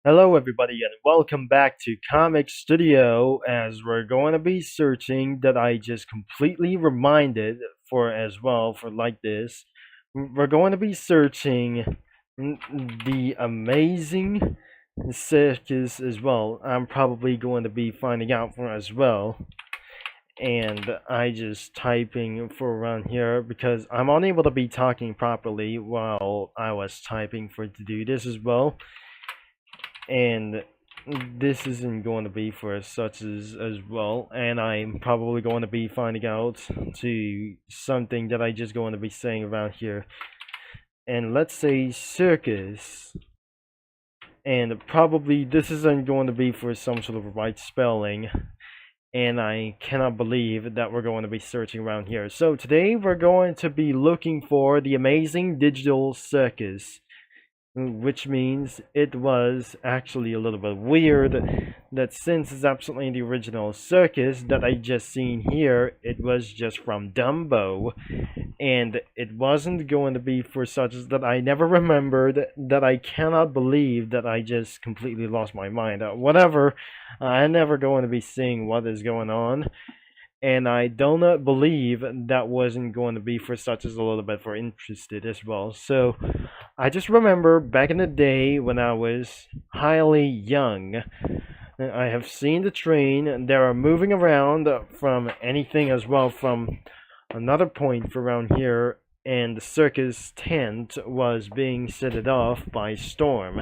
Hello, everybody, and welcome back to Comic Studio. As we're going to be searching, that I just completely reminded for as well for like this. We're going to be searching the amazing circus as well. I'm probably going to be finding out for as well. And I just typing for around here because I'm unable to be talking properly while I was typing for to do this as well. And this isn't going to be for such as well, and I'm probably going to be finding out to something that I just going to be saying around here. And let's say circus, and probably this isn't going to be for some sort of right spelling, and I cannot believe that we're going to be searching around here. So today we're going to be looking for the amazing digital circus, which means it was actually a little bit weird that since it's absolutely the original circus that I just seen here, it was just from Dumbo, and it wasn't going to be for such as that I never remembered, that I cannot believe that I just completely lost my mind. Whatever, I'm never going to be seeing what is going on, and I do not believe that wasn't going to be for such as a little bit for interested as well. So I just remember back in the day when I was highly young, I have seen the train. They are moving around from anything as well from another point around here, and the circus tent was being set off by storm.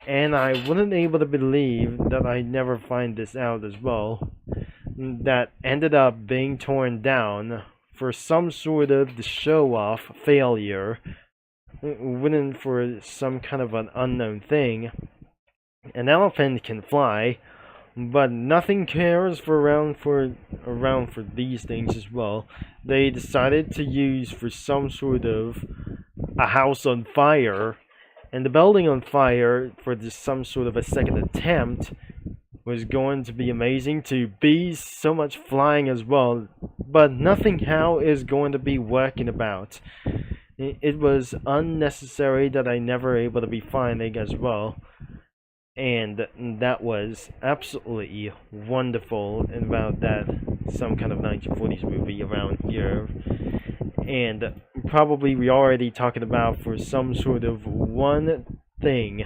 And I wasn't able to believe that I never find this out as well. That ended up being torn down for some sort of the show off failure, winning for some kind of an unknown thing. An elephant can fly, but nothing cares for around for these things as well. They decided to use for some sort of a house on fire, and the building on fire for just some sort of a second attempt was going to be amazing to be so much flying as well, but nothing how is going to be working about. It was unnecessary that I never able to be finding as well, and that was absolutely wonderful about that some kind of 1940s movie around here. And probably we already talking about for some sort of one thing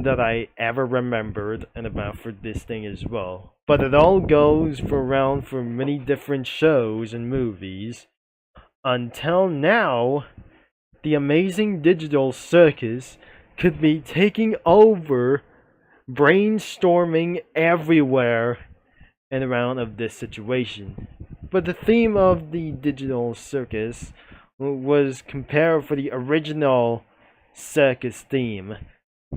that I ever remembered and about for this thing as well. But it all goes for around for many different shows and movies. Until now, the amazing digital circus could be taking over, brainstorming everywhere and around of this situation. But the theme of the digital circus was compared for the original circus theme,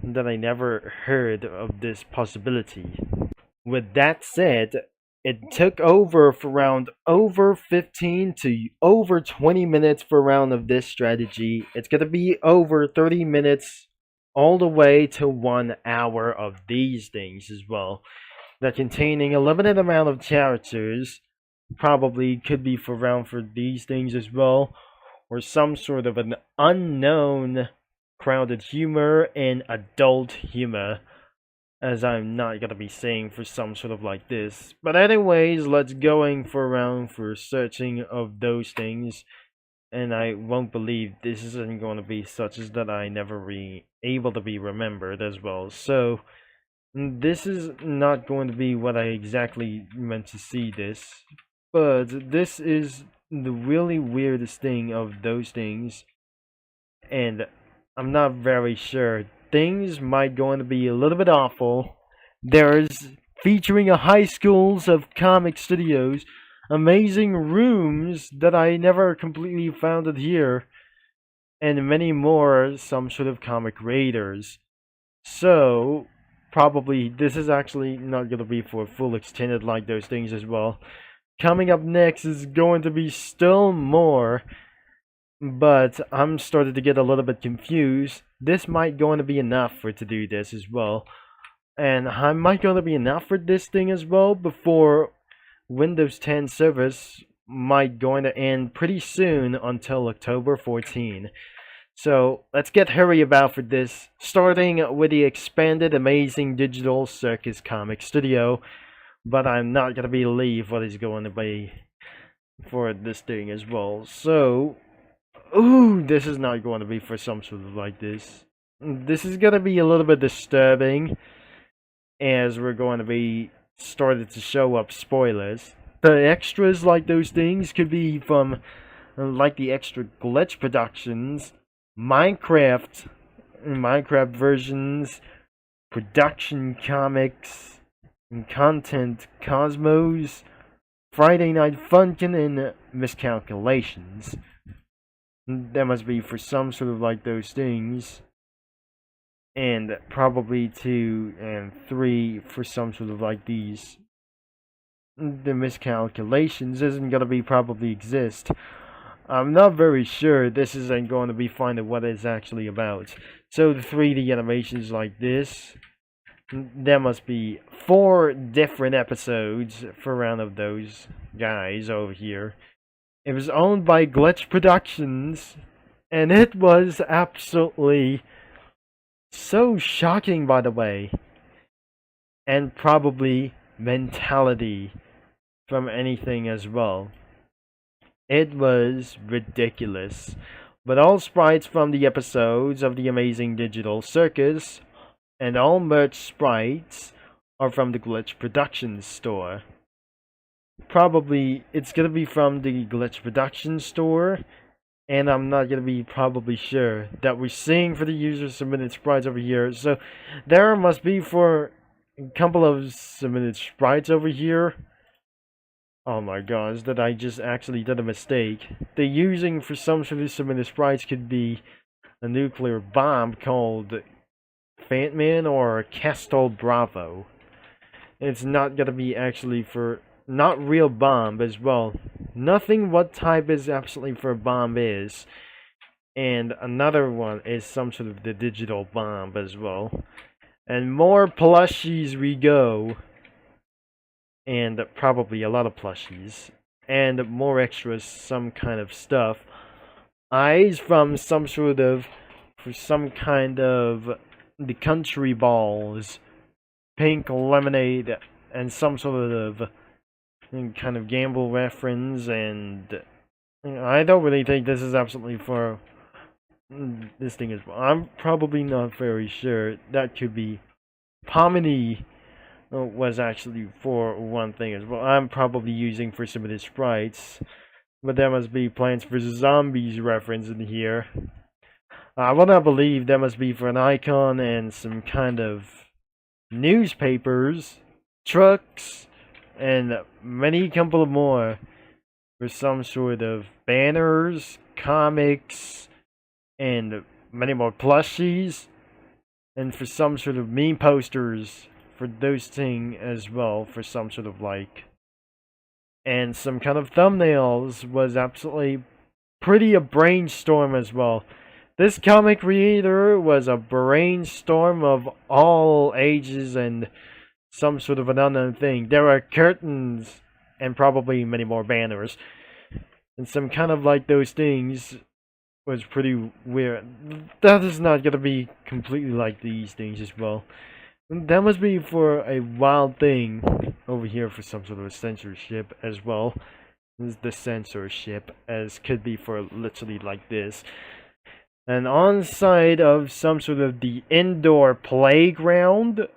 that I never heard of this possibility. With that said, it took over for around over 15 to over 20 minutes for a round of this strategy. It's going to be over 30 minutes all the way to 1 hour of these things as well. That containing a limited amount of characters, probably could be for around for these things as well, or some sort of an unknown crowded humor and adult humor, as I'm not gonna be saying for some sort of like this. But anyways, let's going for around for searching of those things, and I won't believe this isn't going to be such as that I never be able to be remembered as well. So this is not going to be what I exactly meant to see this, but this is the really weirdest thing of those things, and I'm not very sure. Things might going to be a little bit awful. There's featuring a high schools of comic studios, amazing rooms that I never completely found it here, and many more some sort of comic creators. So probably this is actually not gonna be for full extended like those things as well. Coming up next is going to be still more, but I'm starting to get a little bit confused. This might going to be enough for to do this as well, and I might going to be enough for this thing as well before Windows 10 service might going to end pretty soon until October 14. So let's get hurry about for this, starting with the expanded amazing digital Circus comic studio. But I'm not gonna believe what is going to be for this thing as well. So, ooh, this is not going to be for some sort of like this. This is gonna be a little bit disturbing, as we're going to be started to show up spoilers. The extras like those things could be from like the extra glitch productions, Minecraft, Minecraft versions, production comics, and content Cosmos, Friday Night Funkin', and miscalculations. That must be for some sort of like those things. And probably 2 and 3 for some sort of like these. The miscalculations isn't gonna be probably exist. I'm not very sure this isn't going to be finding what it's actually about. So the 3D animations like this, there must be 4 different episodes for one of those guys over here. It was owned by Glitch Productions, and it was absolutely so shocking, by the way, and probably mentality from anything as well. It was ridiculous. But all sprites from the episodes of the Amazing Digital Circus and all merch sprites are from the Glitch Productions store. Probably it's gonna be from the Glitch Productions store, and I'm not gonna be probably sure that we're seeing for the user submitted sprites over here. So there must be for a couple of submitted sprites over here. Oh my gosh, that I just actually did a mistake. They're using for some sort of submitted sprites could be a nuclear bomb called Fantman or Castle Bravo. It's not gonna be actually for not real bomb as well. Nothing what type is absolutely for bomb is. And another one is some sort of the digital bomb as well. And more plushies we go. And probably a lot of plushies. And more extras, some kind of stuff. Eyes from some sort of, for some kind of the country balls. Pink lemonade and some sort of kind of gamble reference, and I don't really think this is absolutely for this thing as well. I'm probably not very sure. That could be Pomini was actually for one thing as well. I'm probably using for some of the sprites, but there must be Plants vs. Zombies reference in here. I will not believe that must be for an icon and some kind of newspapers, trucks, and many couple more for some sort of banners, comics, and many more plushies, and for some sort of meme posters for those things as well, for some sort of like, and some kind of thumbnails was absolutely pretty a brainstorm as well. This comic creator was a brainstorm of all ages and some sort of an unknown thing. There are curtains and probably many more banners. And some kind of like those things was pretty weird. That is not gonna be completely like these things as well. That must be for a wild thing over here for some sort of a censorship as well. This is the censorship, as could be for literally like this. And on side of some sort of the indoor playground,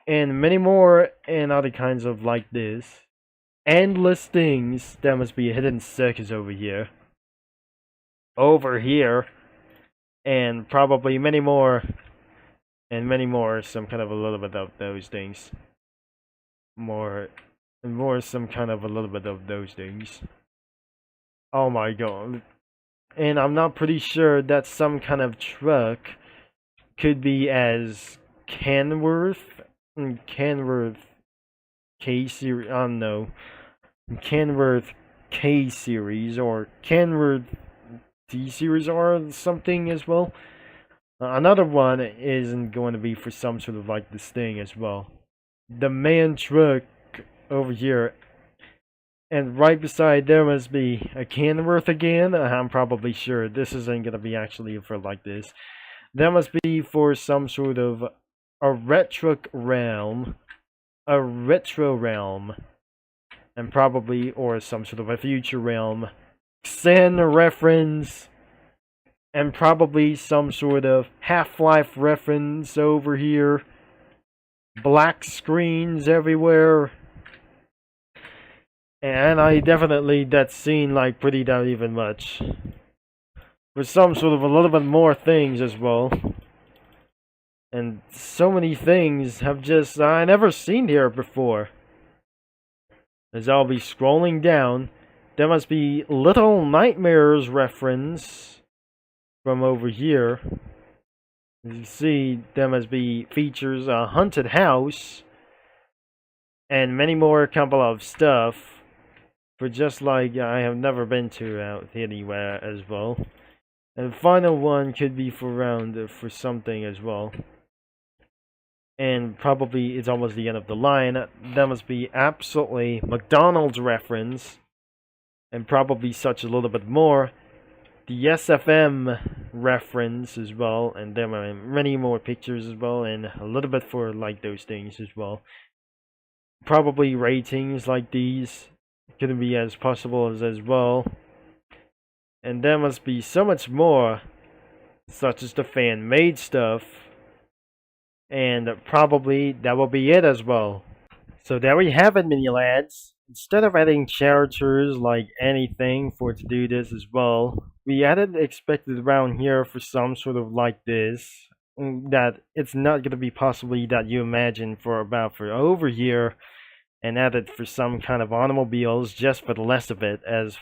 and many more and other kinds of like this. Endless things. There must be a hidden circus over here. Over here. And probably many more. And many more. Some kind of a little bit of those things. More. And more some kind of a little bit of those things. Oh my god. And I'm not pretty sure that some kind of truck could be as Kenworth K series. I don't know. Kenworth K series or Kenworth T series or something as well. Another one isn't going to be for some sort of like this thing as well. The man truck over here And right beside there must be a Kenworth again. I'm probably sure this isn't gonna be actually for like this. That must be for some sort of a retro realm, and probably or some sort of a future realm. Sin reference, and probably some sort of Half-Life reference over here. Black screens everywhere. And I definitely that scene like pretty down even much. With some sort of a little bit more things as well. And so many things have just I never seen here before. As I'll be scrolling down, there must be Little Nightmares reference from over here. As you see, there must be features a haunted house and many more couple of stuff for just like I have never been to out anywhere as well. And the final one could be for around for something as well. And probably it's almost the end of the line. That must be absolutely McDonald's reference. And probably such a little bit more. The SFM reference as well. And there are many more pictures as well. And a little bit for like those things as well. Probably ratings like these. Couldn't be as possible as well. And there must be so much more. Such as the fan-made stuff. And probably that will be it as well. So there we have it, mini lads. Instead of adding characters like anything for to do this as well, we added expected around here for some sort of like this. That it's not gonna be possibly that you imagine for about for over here, and added for some kind of automobiles just for the less of it as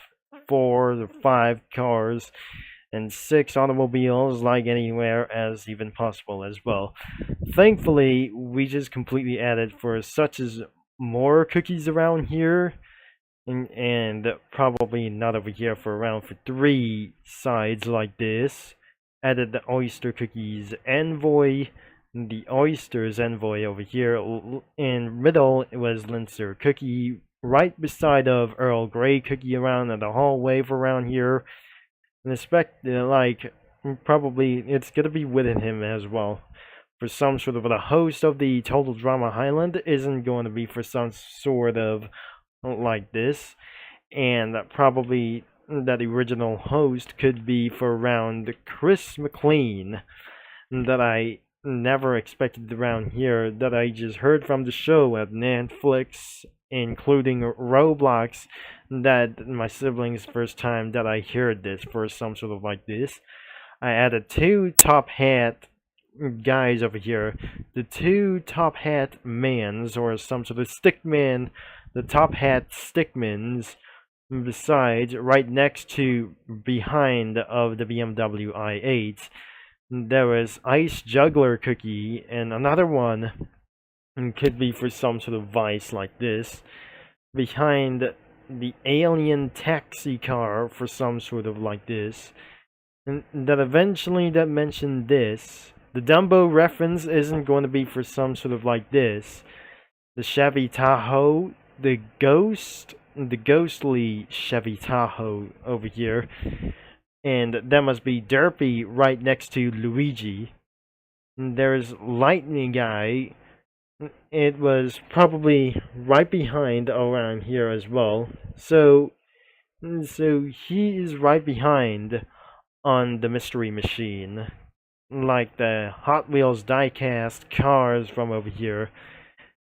4 or 5 cars. And 6 automobiles like anywhere as even possible as well. Thankfully, we just completely added for such as more cookies around here, and probably not over here for around for 3 sides like this. Added the oyster cookies envoy, the oysters envoy over here. In middle, it was Linzer cookie. Right beside of Earl Grey cookie around in the hallway for around here. And expect like probably it's gonna be within him as well. For some sort of the host of the Total Drama Highland isn't going to be for some sort of like this, and probably that original host could be for around Chris McLean that I never expected around here, that I just heard from the show at Netflix, including Roblox, that my siblings first time that I heard this for some sort of like this. I added 2 top hat guys over here, the 2 top hat mans or some sort of stickman, the top hat stickmans. Besides, right next to behind of the BMW i8, there was Ice Juggler cookie, and another one could be for some sort of vice like this. Behind the alien taxi car for some sort of like this. And that eventually that mentioned this. The Dumbo reference isn't going to be for some sort of like this. The Chevy Tahoe, the ghostly Chevy Tahoe over here. And that must be Derpy right next to Luigi. And there's Lightning Guy. It was probably right behind around here as well. So he is right behind on the Mystery Machine. Like the Hot Wheels diecast cars from over here.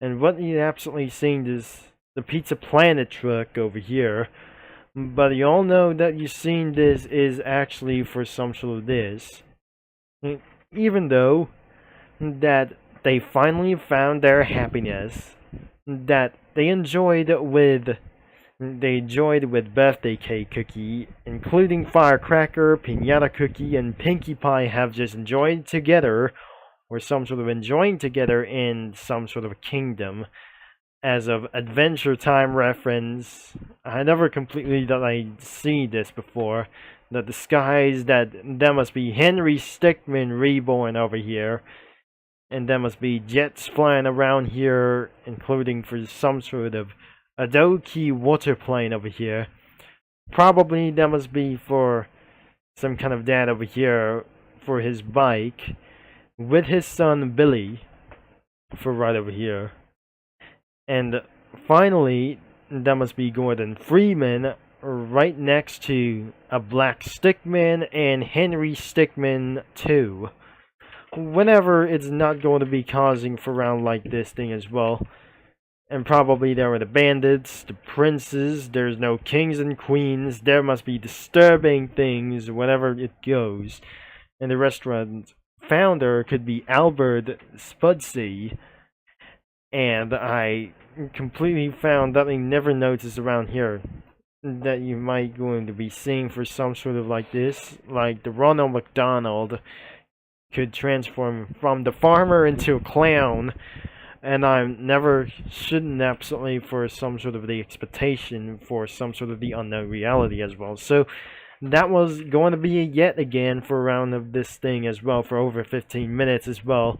And what you absolutely seen is the Pizza Planet truck over here. But you all know that you've seen this is actually for some sort of this. Even though that they finally found their happiness, that they enjoyed with birthday cake cookie, including firecracker, piñata cookie, and Pinkie Pie have just enjoyed together, or some sort of enjoying together in some sort of kingdom. As of Adventure Time reference, I never completely that I see this before. That the skies that must be Henry Stickmin reborn over here. And there must be jets flying around here, including for some sort of Adobe water plane over here. Probably that must be for some kind of dad over here for his bike, with his son Billy for right over here. And finally, that must be Gordon Freeman right next to a Black Stickman and Henry Stickman too. Whenever it's not going to be causing for around like this thing as well. And probably there are the bandits, the princes, there's no kings and queens, there must be disturbing things whenever it goes. And the restaurant founder could be Albert Spudsey. And I completely found that I never noticed around here that you might going to be seeing for some sort of like this, like the Ronald McDonald could transform from the farmer into a clown, and I never shouldn't absolutely for some sort of the expectation for some sort of the unknown reality as well. So that was going to be yet again for a round of this thing as well for over 15 minutes as well.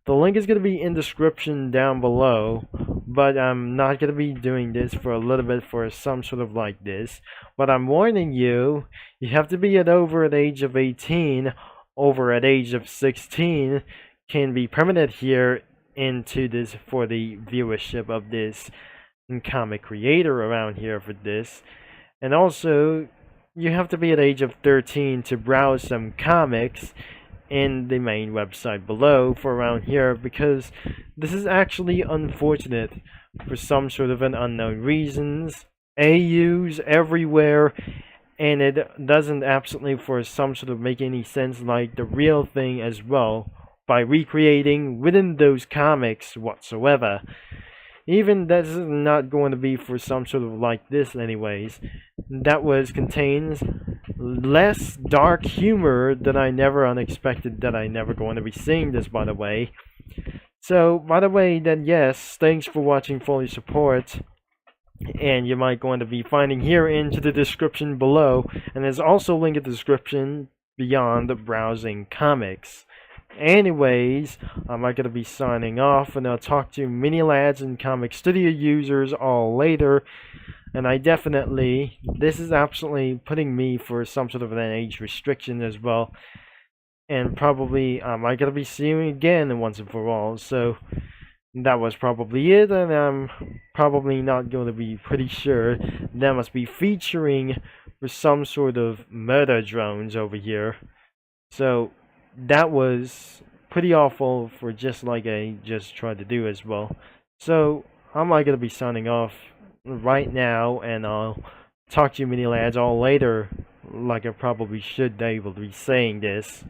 The link is going to be in the description down below, but I'm not going to be doing this for a little bit for some sort of like this. But I'm warning you, you have to be over at age of 18, over at age of 16, can be permitted here into this for the viewership of this comic creator around here for this. And also, you have to be at age of 13 to browse some comics in the main website below for around here, because this is actually unfortunate for some sort of an unknown reasons. AUs everywhere, and it doesn't absolutely for some sort of make any sense like the real thing as well by recreating within those comics whatsoever. Even that's not going to be for some sort of like this anyways. That was contains less dark humor that I never unexpected that I never going to be seeing this, by the way. So by the way, then yes, thanks for watching, for your support, and you might going to be finding here into the description below, and there's also a link in the description beyond browsing comics. Anyways, I'm not going to be signing off, and I'll talk to mini lads and comic studio users all later. And I definitely, this is absolutely putting me for some sort of an age restriction as well. And probably, I'm not going to be seeing you again once and for all. So, that was probably it. And I'm probably not going to be pretty sure. That must be featuring for some sort of murder drones over here. So, that was pretty awful for just like I just tried to do as well. So, I'm not going to be signing off right now, and I'll talk to you mini lads all later, like I probably should be able to be saying this.